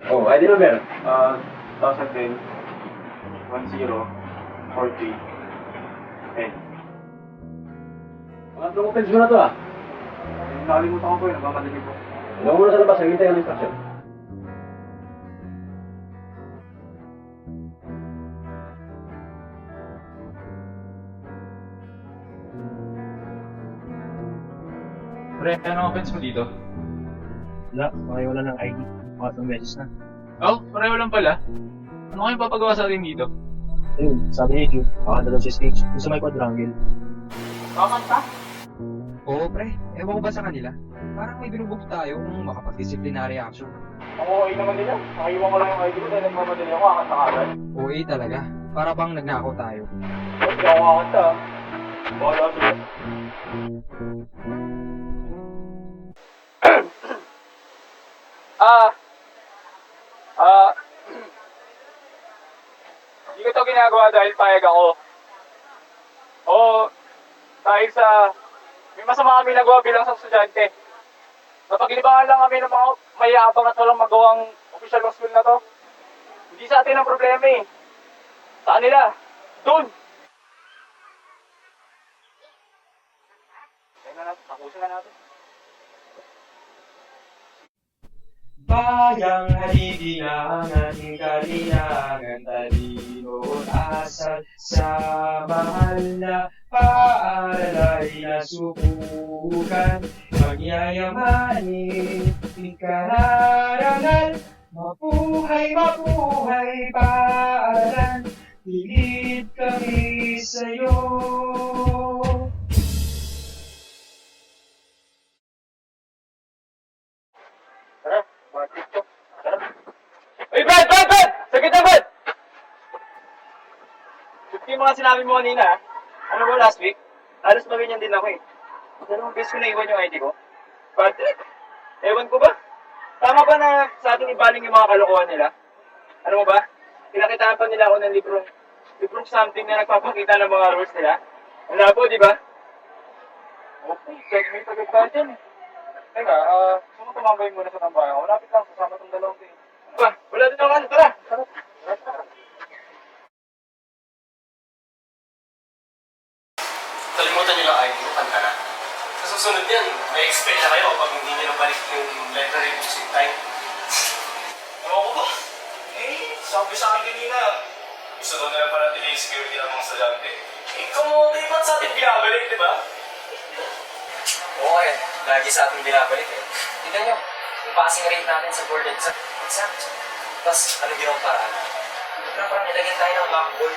Oh, ID number. 2010, 10, 40, 10. Mga trong offense mo na to ah. Nakalimutan ko po yun, nagmamadali po. Huwag mo na sa labas, hintay ang instruction. Pre, anong offense mo dito? Wala, wala ng ID. Mga itong message na. Oh, pareho lang pala. Ano kayong papagawa sa atin dito? Ayun, sabi ni Jude, makakanda daw sa stage. Yung sa may quadrangle. Kakanta? Oo, pre. Ewan ko ba sa kanila? Parang may binubog tayo kung makapag-disciplinary action. Ang okay naman nila. Nakaiwan ko lang yung ID ko dahil nagmamadali ako, kakanta ka agad. OA talaga. Para bang nagnakaw tayo. Hindi ako kakanta ah. Bahala sila. Hindi ko ito ginagawa dahil payag ako. O dahil sa may masama kami nagawa bilang sa estudyante. Napagilibangan lang kami ng mga mayabang at walang magawang official ng school na to. Hindi sa atin ang problema eh. Sa kanila. Doon! Kaya na natin, tapusin na natin. Bayang haligi na ang ating kalinangan, talino at asal sa mahal na paaral ay nasubukan. Magyayamanin, ikararangal, mabuhay, mabuhay paaral, pilit kami sa'yo. Tara, mga TikTok. Tara. Hey, Brad! Sagit na, Brad! Yung mga sinabi mo kanina, ah. Ano ba last week? Halos ba ganyan din ako eh. Dalawang beses ko naiwan yung ID ko. Bad trip. Ewan ko ba? Tama ba na sa ating ibaling yung mga kalokohan nila? Ano mo ba? Pinakitaan pa nila ako ng librong something na nagpapakita ng mga rules nila. Ang labo, di ba? Okay, segment agad tayo dyan eh. Teka, gusto mo tumambay muna sa tambayan? Malapit lang, kasama tong dalawang din. Ba, wala din ako. Tara! Kalimutan nyo lang ID mo, kanta na. Sa susunod yan, may expect na kayo pag hindi nyo nabalik yung lettering book sin time. Ewan ko ba? Sabi sa akin kanina, gusto daw nila para delay yung security ng mga estudyante. Kamote, ba't sa atin binabalik, di ba? Oo yan, lagi sa ating binabalik eh. Tignan nyo, yung passing rate natin sa board exam. Tapos, ano ginawang paraan? Parang nilagyan tayo ng mockboard,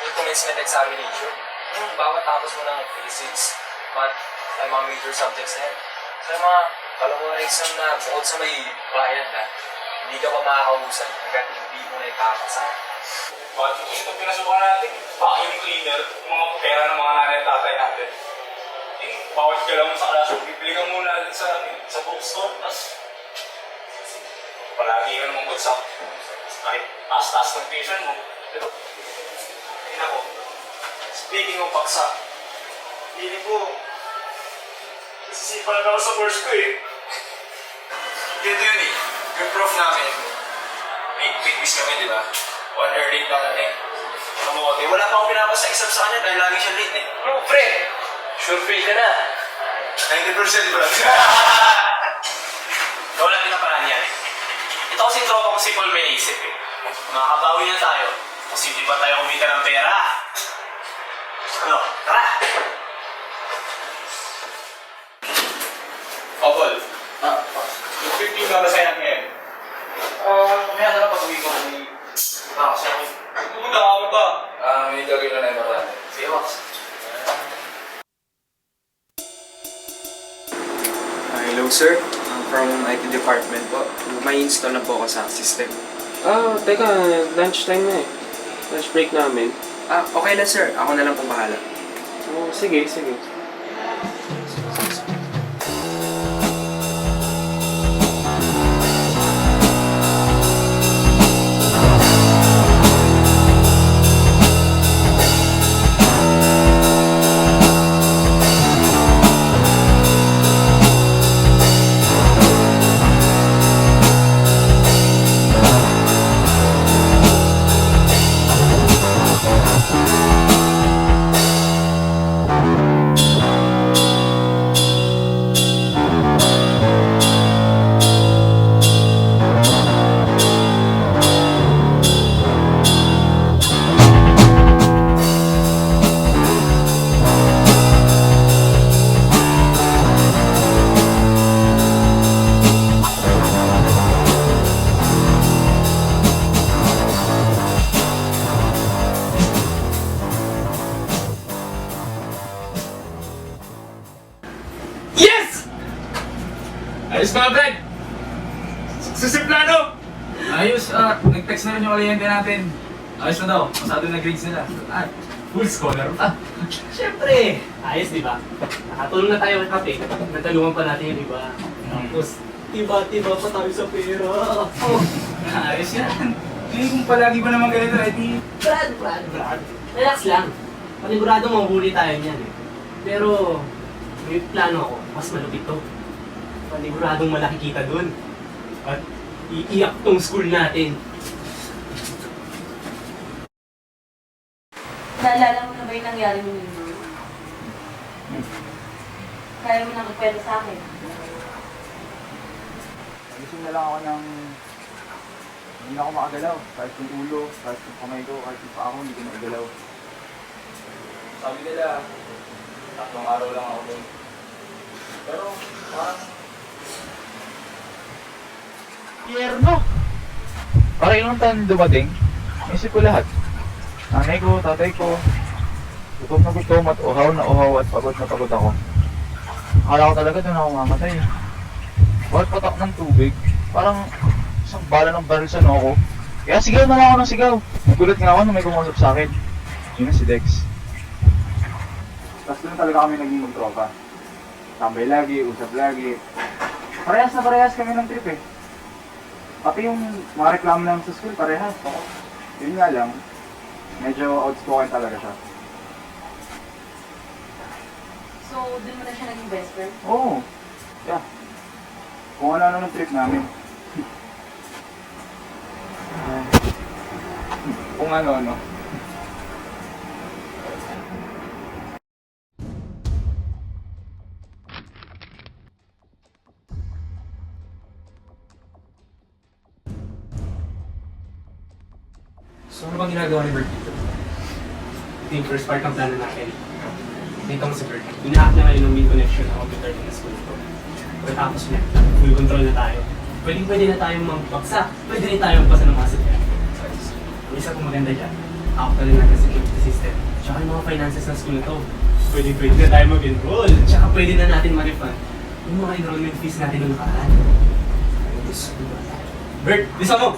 yung commencement examination. Yung bawat tapos mo ng physics, math, ay mga major subjects na yan. So yung mga kalawang exam na bukod sa may bayad na, hindi ka pa makakausan hanggang hindi mo na ipapasa. Bakit ito pinasubukan natin? Vacuum cleaner, yung mga pera ng mga nanay at tatay natin. Bawat galaw mo sa classroom, bibili ka muna natin sa bookstore, tapos palagi ka naman bagsak. Kahit taas-taas ng tuition mo. Pero, ayun ako. Speaking of paksa, hindi po, nasisipa lang ako sa course ko eh. Ganito yun eh, yung prof namin, may quick quiz kami, di ba? 1 hour late lang natin. Kamote, wala pa akong pinapasa exam sa kanya dahil lagi siya late eh. Ano, pre? Sure fail ka na. 90% bro. Wala din na paraan yan. Ito kasi tropa ko si Paul may naisip eh. Makakabawi na tayo. Kasi hindi pa tayo kumita ng pera. Ano? Tara! Oh, Paul. Yung 15 na basahin natin ngayon. Kumaya na lang pag-uwi ko ni... Kasi ako. Pupunta ka mo ba? May gagawin na importante. Sige, Max. sir. I'm from IT department po. May install na po ako sa system. Teka, lunchtime na eh. Lunch break namin. Okay lang sir. Ako na lang po bahala. Sige, sige. Yes! Ayos mga Brad! Success yung plano! Ayos, nag-text na rin yung kliyente natin. Ayos na daw, pasado na grades nila. Full scholar pa. Siyempre! Ayos, di ba? Nakatulong na tayo ng kape. Natulungan pa natin yung iba. Tapos, tiba-tiba pa tayo sa pera. Ayos yan. Hindi kung palagi ba naman ganito, Eddie? Brad. Relax lang. Panigurado mahuli tayo niyan eh. Pero, may plano ako. Mas malupit to. Paniguradong malaki kita dun. At iiyak tong school natin. Naalala mo na ba yung nangyari mo nito? Kaya mo nang ikwento sa akin. Gising na lang ako ng... Hindi na ako makagalaw. Kahit yung ulo, kahit yung kamay ko, kahit yung paa ko, hindi ko makagalaw. Sabi nila, 3 araw lang ako doon. Pero parang... Yerno! Parang ilang taon dumating, isip ko lahat. Nanay ko, tatay ko, gutom na gutom at uhaw na uhaw at pagod na pagod ako. Akala ko talaga doon ako mamatay. Bawat patak ng tubig, parang isang bala ng baril sa noo ko. Kaya sigaw na lang ako ng sigaw. Nagulat nga ako na may kumusap sa akin. Yun na si Dex. Tapos doon talaga kami naging magtropa. Tambay lagi, usap lagi. Parehas na parehas kami ng trip eh. Pati yung mga reklamo namin sa school, parehas. Yun nga lang, medyo outspoken talaga siya. So, dun mo na siya naging best friend? Oo. Yeah. Kung ano-ano ng trip namin. Kung ano-ano. So ano bang ginagawa ni Bert dito? Ito yung first part ng plano natin. Dito ko si Bert. Ina-hack na ngayon ng main connection ng computer ng school ko. Pagkatapos niya, full control na tayo. Pwede na tayong magbaksa. Pwede rin tayong magpasa ng mga security. Ang isa pong maganda dyan, actually natin sa security system. Tsaka yung mga finances ng school na to. Pwede na tayo mag-enroll. Tsaka pwede na natin ma-refund yung mga enrollment fees natin noong nakaraan. Bert, bisa mo!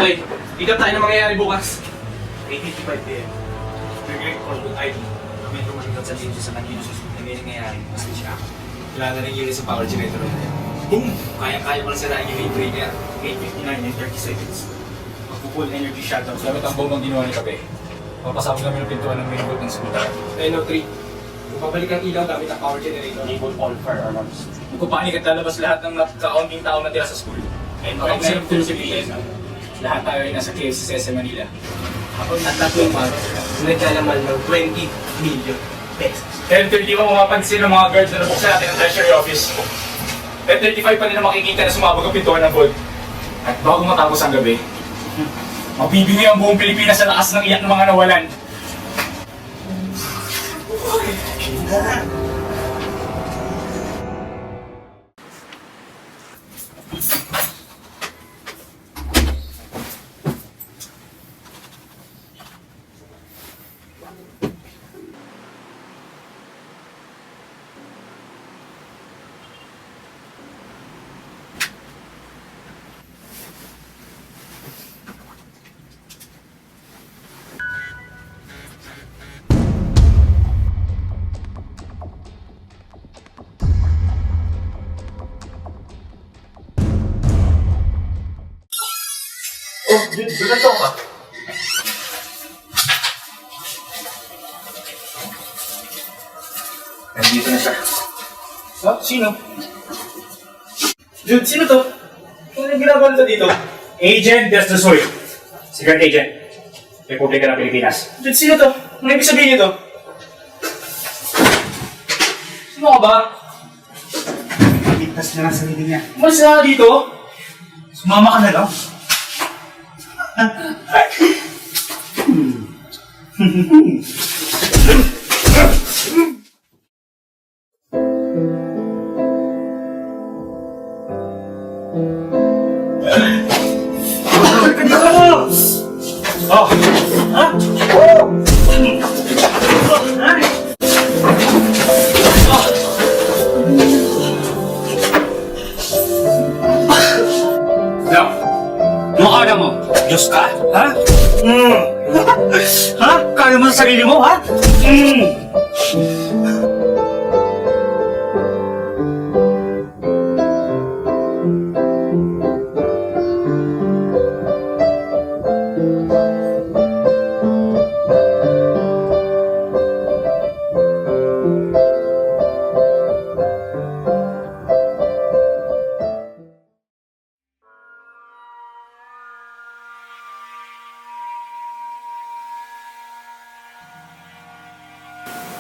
Okay, ikap tayo ng mangyayari bukas. 8:55 p.m. Trigger call with ID. Kami tumalikot sa team sa kanina susunod na may nangyayari. Kasi siya. Kailangan na rin yun sa power generator natin. Boom! Kaya-kaya ko lang sirain yung main breaker. 8:59 and 30 seconds. Magpo-full energy shutdown. Gamit ang bomb ang ginawa ni Kape. Papasabog namin yung pintuan ng main boat ng school. 10:03. Kung pabalik ang ilaw gamit ang power generator, enable all fire alarms. Magpapanik at lalabas lahat ng nagkakaunting tao na tira sa school. And Kapag pag meron tulong sabihin, lahat tayo ay nasa cave sa SM Manila. at tatlong months, naglalaman ng 20 million pesos. 10:30 mo mapapansin ng mga guards na nabuksan natin ang treasury office. 10:35 pa nila makikita na sumabog ang pintuan ng vault. At bago matapos ang gabi, mabibigay ang buong Pilipinas sa lakas ng iyak ng mga nawalan. Nandito na siya. Oh, sino? Dude, sino to? Ano yung ginagawa nito dito? Agent Destusoy. Secret Agent. Republika ng Pilipinas. Dude, sino to? Ano ibig sabihin nito? Sino ka ba? Ligtas na lang sa sarili niya. Umalis na ka dito? Sumama ka na lang. Oh! Ha? Now, ano kala mo? Diyos ka? Ha? Ha? Kaya mo sa sarili mo, ha?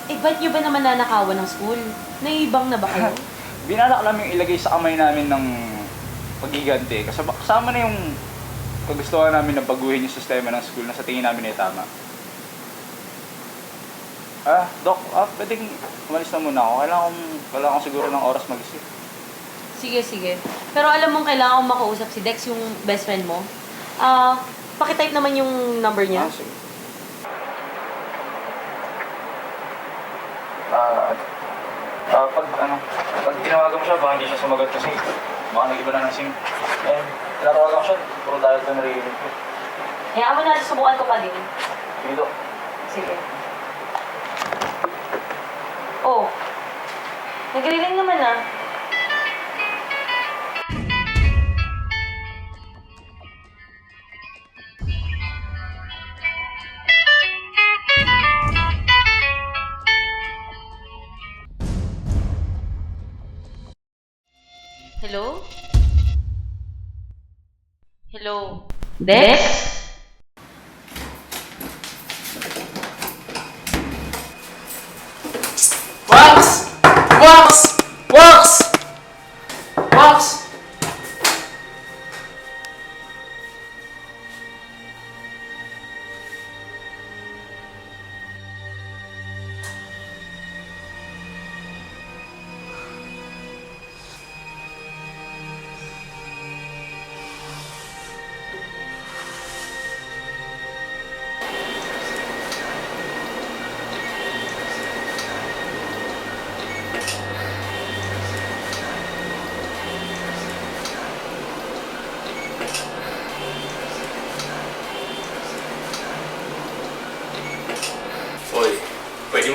Eh, ba't nyo ba naman nanakawan ng school? Naiibang na ba kayo? Binalak namin ilagay sa kamay namin ng paghiganti. Kasama na yung kagustuhan namin na baguhin yung sistema ng school na sa tingin namin ay tama. Doc, pwedeng umalis na muna ako. Kailangan ko siguro ng oras mag-isip. Sige, sige. Pero alam mong kailangan kong makausap si Dex, yung best friend mo. Pakitype naman yung number niya. Sige. Pag tinawagan mo siya, baka hindi siya sumagot kasi baka nag-iba na ng SIM. Tinatawagan ko siya, puro dahil ito naririnig ko. Hayaan mo na, subukan ko pa din. Sige, Doc. Sige. Oh, nagre-ring naman ah. Hello? Hello? Dex? Wax! Wax! Wax! Wax!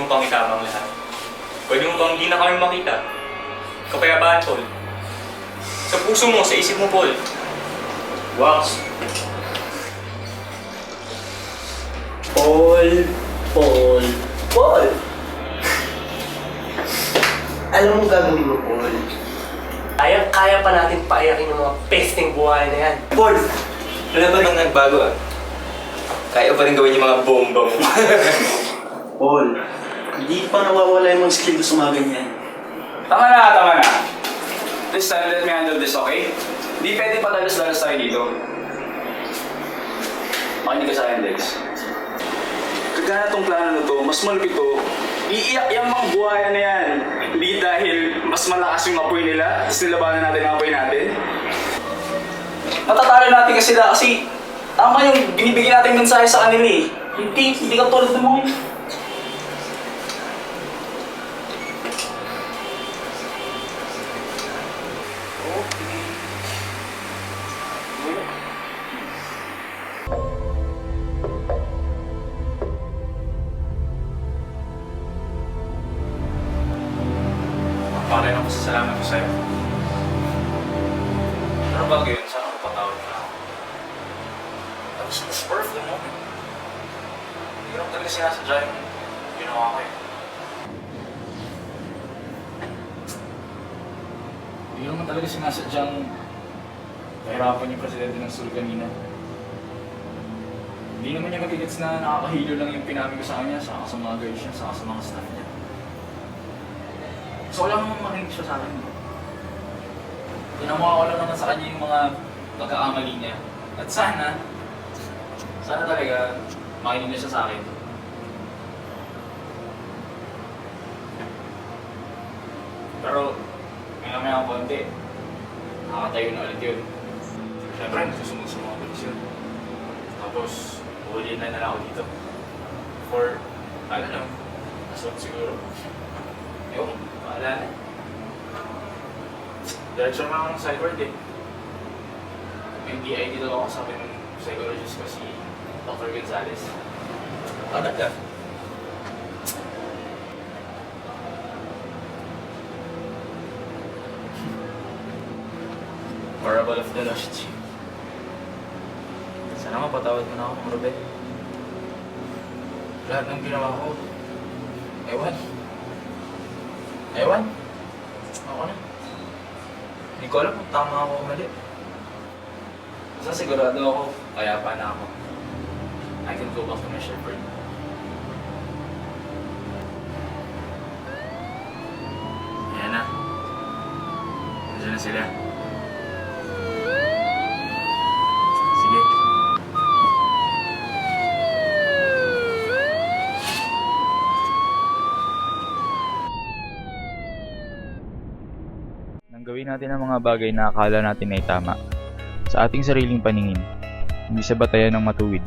mo pang itama ang lahat. Pwede mo pang hindi na kami makita. Kapayapaan, Paul. Sa puso mo, sa isip mo, Paul. Wax. Paul. Alam mo gagawin mo, Paul. Kaya pa natin paiyakin yung mga pesting buhay na yan. Paul! Ano ba nang nagbago ah? Kaya pa rin gawin yung mga bomba mo. Paul, hindi pa nawawala yung mga skill sa mga ganyan. Tama na. This time, let me handle this, okay? Hindi pwede patalas-dalas tayo dito. Makinig ka sa akin, Dex. Kagana tong plano na to, mas malupit to. Iiyak yung mga buhayan na yan. Hindi dahil mas malakas yung apoy nila, tapos nilabanan natin ang apoy natin. Matatalo natin kasi sila kasi tama yung binibigyan natin mensahe sa kanila eh. Hindi ka tulad ng mga yun. Pare na pasasalamat ko sa'yo. Pero bago yun, sana mapatawad ka ako. That was the spur of the moment. Hindi ko naman talaga sinasadya yung ginawa ko eh. Hindi ko naman talaga sinasadyang kahirapan yung presidente ng school kanina. Hindi naman niya magigits na nakakahilo lang yung pinamig ko sa kanya, saka sa mga guards niya, saka sa mga staff niya. So, wala naman makinig siya sa akin. Tinamuha ko lang naman sa kanya yung mga pagkakamali niya. At sana talaga makinig niya siya sa akin. Pero, maya-maya ang konti, nakakatayo na ulit yun. Siyempre, nasusunod sa mga kondisyon. Tapos, uhuliin na ako dito. For, I don't know, assault siguro. Ewan, wala na. Diretso naman ako ng sideward eh. May DID daw ako, sabi ng psychologist ko si Dr. Gonzalez. Agad ka? Parable of the Lost Sheep. Sana mapatawad mo na ako, Ruben. Lahat ng ginawa ko, ewan. Ako na. Hindi ko alam kung tama ako o mali. Basta sigurado ako, kaya pa na ako. I can go back to my shepherd. Yan na. Nandiyan na sila. Sige. Nang gawin natin ang mga bagay na akala natin ay tama, sa ating sariling paningin, hindi sa batayan ng matuwid.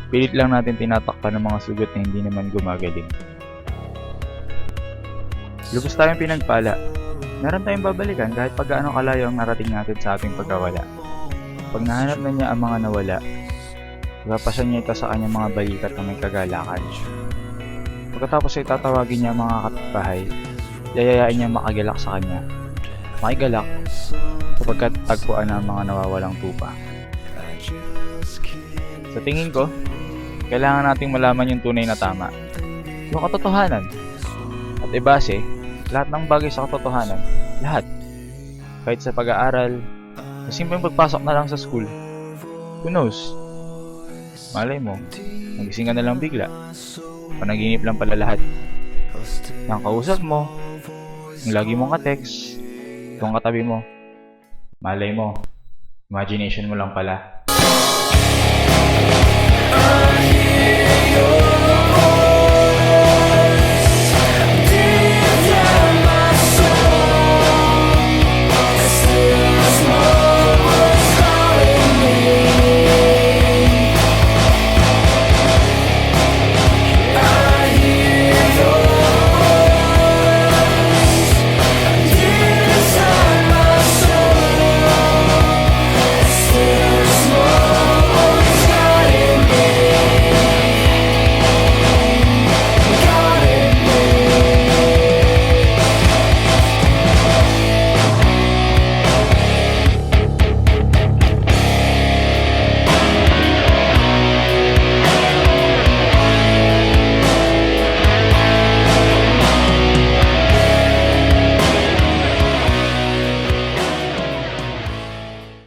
Pilit lang natin tinatakpan ng mga sugat na hindi naman gumagaling. Lubos tayong pinagpala. Meron tayong babalikan kahit pag gaano kalayo ang narating natin sa ating pagkawala. Pag nahanap na niya ang mga nawala, ipapasan niya ito sa kanyang mga balikat na may kagalakan. Pagkatapos ay tatawagin niya ang mga kapitbahay, yayayain niya makagalak sa kanya. Makigalak sapagkat tagpuan ang mga nawawalang tupa. Sa tingin ko, kailangan nating malaman yung tunay na tama, yung katotohanan. At ibase, lahat ng bagay sa katotohanan, lahat. Kahit sa pag-aaral, sa simpleng pagpasok na lang sa school. Who knows? Malay mo, nagising ka na lang bigla. Panaginip lang pala lahat. Yung kausap mo, yung lagi mong ka-text, yung katabi mo. Malay mo, imagination mo lang pala.